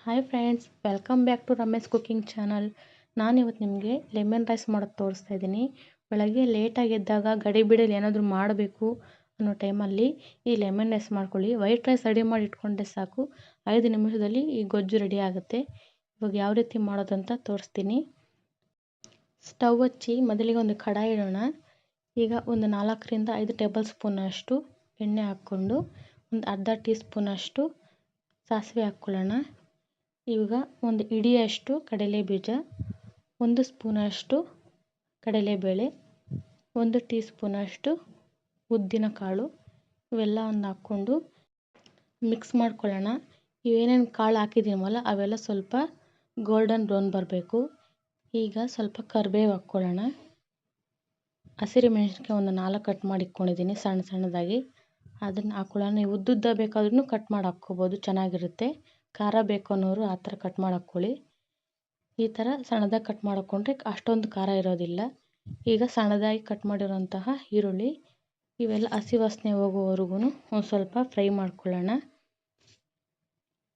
Hi friends, welcome back to Ramesh cooking channel. ನಾನಿವತ್ತು ನಿಮಗೆ lemon rice ಮಾಡೋದು ತೋರಿಸ್ತಾ ಇದ್ದೀನಿ. ಬೆಳಗ್ಗೆ ಲೇಟಾಗಿ ಎದ್ದಾಗ ಗಡಿಬಿಡಿಯಲ್ಲಿ ಏನಾದರೂ ಮಾಡಬೇಕು ಅನ್ನೋ ಟೈಮಲ್ಲಿ ಈ ಲೆಮನ್ ರೈಸ್ ಮಾಡ್ಕೊಳ್ಳಿ. ವೈಟ್ ರೈಸ್ ರೆಡಿ ಮಾಡಿ ಇಟ್ಕೊಂಡ್ರೆ ಸಾಕು, 5 ನಿಮಿಷದಲ್ಲಿ ಈ ಗೊಜ್ಜು ರೆಡಿ ಆಗುತ್ತೆ. ಇವಾಗ ಯಾವ ರೀತಿ ಮಾಡೋದಂತ ತೋರಿಸ್ತೀನಿ. ಸ್ಟವ್ ಹಚ್ಚಿ ಮೊದಲಿಗೆ ಒಂದು ಕಡಾಯಿ ಇಡೋಣ. ಈಗ ಒಂದು 4ರಿಂದ 5 ಟೇಬಲ್ ಸ್ಪೂನಷ್ಟು ಎಣ್ಣೆ ಹಾಕ್ಕೊಂಡು ಒಂದು ಅರ್ಧ ಟೀ ಸ್ಪೂನಷ್ಟು ಸಾಸಿವೆ ಹಾಕ್ಕೊಳ್ಳೋಣ. ಇವಾಗ ಒಂದು ಇಡಿಯಷ್ಟು ಕಡಲೆ ಬೀಜ, 1 ಸ್ಪೂನಷ್ಟು ಕಡಲೆಬೇಳೆ, 1 ಟೀ ಸ್ಪೂನಷ್ಟು ಉದ್ದಿನ ಕಾಳು, ಇವೆಲ್ಲವನ್ನು ಹಾಕ್ಕೊಂಡು ಮಿಕ್ಸ್ ಮಾಡ್ಕೊಳ್ಳೋಣ. ಇವೇನೇನು ಕಾಳು ಹಾಕಿದ್ದೀವಲ್ಲ ಅವೆಲ್ಲ ಸ್ವಲ್ಪ ಗೋಲ್ಡನ್ ಬ್ರೌನ್ ಬರಬೇಕು. ಈಗ ಸ್ವಲ್ಪ ಕರಿಬೇವು ಹಾಕ್ಕೊಳ್ಳೋಣ. ಹಸಿರು ಮೆಣಸಿನ್ಕಾಯಿ ಒಂದು 4 ಕಟ್ ಮಾಡಿ ಇಟ್ಕೊಂಡಿದ್ದೀನಿ ಸಣ್ಣ ಸಣ್ಣದಾಗಿ, ಅದನ್ನು ಹಾಕ್ಕೊಳ್ಳೋಣ. ನೀವು ಉದ್ದುದ್ದ ಬೇಕಾದ್ರೂ ಕಟ್ ಮಾಡಿ ಹಾಕ್ಕೋಬೋದು, ಚೆನ್ನಾಗಿರುತ್ತೆ. ಖಾರ ಬೇಕು ಅನ್ನೋರು ಆ ಥರ ಕಟ್ ಮಾಡಿ ಹಾಕ್ಕೊಳ್ಳಿ. ಈ ಥರ ಸಣ್ಣದಾಗಿ ಕಟ್ ಮಾಡಿಕೊಂಡ್ರೆ ಅಷ್ಟೊಂದು ಖಾರ ಇರೋದಿಲ್ಲ. ಈಗ ಸಣ್ಣದಾಗಿ ಕಟ್ ಮಾಡಿರೋಂತಹ ಈರುಳ್ಳಿ, ಇವೆಲ್ಲ ಹಸಿ ವಾಸನೆ ಹೋಗೋವರೆಗೂ ಒಂದು ಸ್ವಲ್ಪ ಫ್ರೈ ಮಾಡ್ಕೊಳ್ಳೋಣ.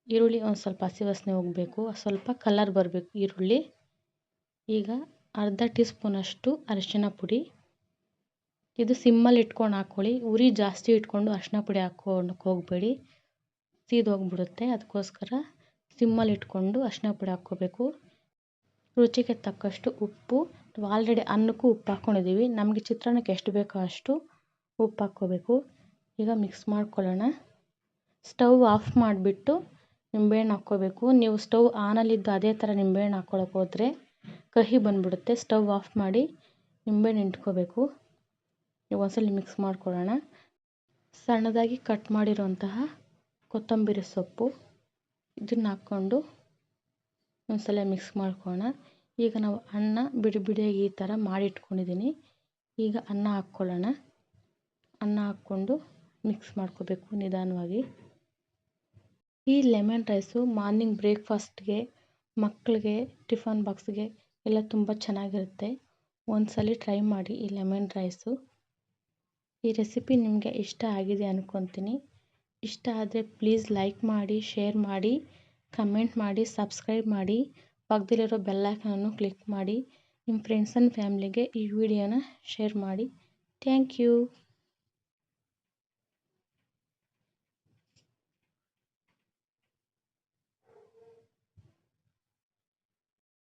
ಈರುಳ್ಳಿ ಒಂದು ಸ್ವಲ್ಪ ಹಸಿ ವಾಸನೆ ಹೋಗಬೇಕು, ಸ್ವಲ್ಪ ಕಲರ್ ಬರಬೇಕು ಈರುಳ್ಳಿ. ಈಗ ಅರ್ಧ ಟೀ ಸ್ಪೂನಷ್ಟು ಅರಿಶಿನ ಪುಡಿ, ಇದು ಸಿಮ್ಮಲ್ಲಿ ಇಟ್ಕೊಂಡು ಹಾಕ್ಕೊಳ್ಳಿ. ಉರಿ ಜಾಸ್ತಿ ಇಟ್ಕೊಂಡು ಅರಿಶಿನ ಪುಡಿ ಹಾಕ್ಕೊಳ್ಳೋಕೆ ಹೋಗಬೇಡಿ, ಸೀದೋಗ್ಬಿಡುತ್ತೆ. ಅದಕ್ಕೋಸ್ಕರ ಸಿಮ್ಮಲ್ಲಿ ಇಟ್ಕೊಂಡು ಅರಿಶಿನ ಪುಡಿ ಹಾಕ್ಕೋಬೇಕು. ರುಚಿಗೆ ತಕ್ಕಷ್ಟು ಉಪ್ಪು, ಆಲ್ರೆಡಿ ಅನ್ನಕ್ಕೂ ಉಪ್ಪು ಹಾಕ್ಕೊಂಡಿದ್ದೀವಿ, ನಮಗೆ ಚಿತ್ರಾನ್ನಕ್ಕೆ ಎಷ್ಟು ಬೇಕೋ ಅಷ್ಟು ಉಪ್ಪು ಹಾಕ್ಕೋಬೇಕು. ಈಗ ಮಿಕ್ಸ್ ಮಾಡ್ಕೊಳ್ಳೋಣ. ಸ್ಟವ್ ಆಫ್ ಮಾಡಿಬಿಟ್ಟು ನಿಂಬೆಹಣ್ಣು ಹಾಕ್ಕೋಬೇಕು. ನೀವು ಸ್ಟವ್ ಆನಲ್ಲಿದ್ದು ಅದೇ ಥರ ನಿಂಬೆಹಣ್ಣು ಹಾಕ್ಕೊಳಕ್ಕೆ ಹೋದರೆ ಕಹಿ ಬಂದುಬಿಡುತ್ತೆ. ಸ್ಟವ್ ಆಫ್ ಮಾಡಿ ನಿಂಬೆಹಣ್ಣು ಹಿಂಡ್ಕೋಬೇಕು. ಈಗ ಒಂದ್ಸಲ ಮಿಕ್ಸ್ ಮಾಡ್ಕೊಳ್ಳೋಣ. ಸಣ್ಣದಾಗಿ ಕಟ್ ಮಾಡಿರೋಂತಹ ಕೊತ್ತಂಬರಿ ಸೊಪ್ಪು, ಇದನ್ನು ಹಾಕ್ಕೊಂಡು ಒಂದ್ಸಲ ಮಿಕ್ಸ್ ಮಾಡ್ಕೊಳ್ಳೋಣ. ಈಗ ನಾವು ಅನ್ನ ಬಿಡಿ ಬಿಡಿಯಾಗಿ ಈ ಥರ ಮಾಡಿ ಇಟ್ಕೊಂಡಿದ್ದೀನಿ. ಈಗ ಅನ್ನ ಹಾಕ್ಕೊಳ್ಳೋಣ. ಅನ್ನ ಹಾಕ್ಕೊಂಡು ಮಿಕ್ಸ್ ಮಾಡ್ಕೋಬೇಕು ನಿಧಾನವಾಗಿ. ಈ ಲೆಮನ್ ರೈಸು ಮಾರ್ನಿಂಗ್ ಬ್ರೇಕ್ಫಾಸ್ಟ್ಗೆ, ಮಕ್ಕಳಿಗೆ ಟಿಫನ್ ಬಾಕ್ಸ್ಗೆ ಎಲ್ಲ ತುಂಬ ಚೆನ್ನಾಗಿರುತ್ತೆ. ಒಂದ್ಸಲ ಟ್ರೈ ಮಾಡಿ ಈ ಲೆಮನ್ ರೈಸು. ಈ ರೆಸಿಪಿ ನಿಮಗೆ ಇಷ್ಟ ಆಗಿದೆ ಅಂದ್ಕೊತೀನಿ. ಇಷ್ಟ ಆದರೆ ಪ್ಲೀಸ್ ಲೈಕ್ ಮಾಡಿ, ಶೇರ್ ಮಾಡಿ, ಕಮೆಂಟ್ ಮಾಡಿ, ಸಬ್ಸ್ಕ್ರೈಬ್ ಮಾಡಿ, ಪಕ್ಕದಲ್ಲಿರೋ ಬೆಲ್ ಐಕಾನನ್ನು ಕ್ಲಿಕ್ ಮಾಡಿ. ನಿಮ್ಮ ಫ್ರೆಂಡ್ಸ್ ಆ್ಯಂಡ್ ಫ್ಯಾಮ್ಲಿಗೆ ಈ ವಿಡಿಯೋನ ಶೇರ್ ಮಾಡಿ. Thank you.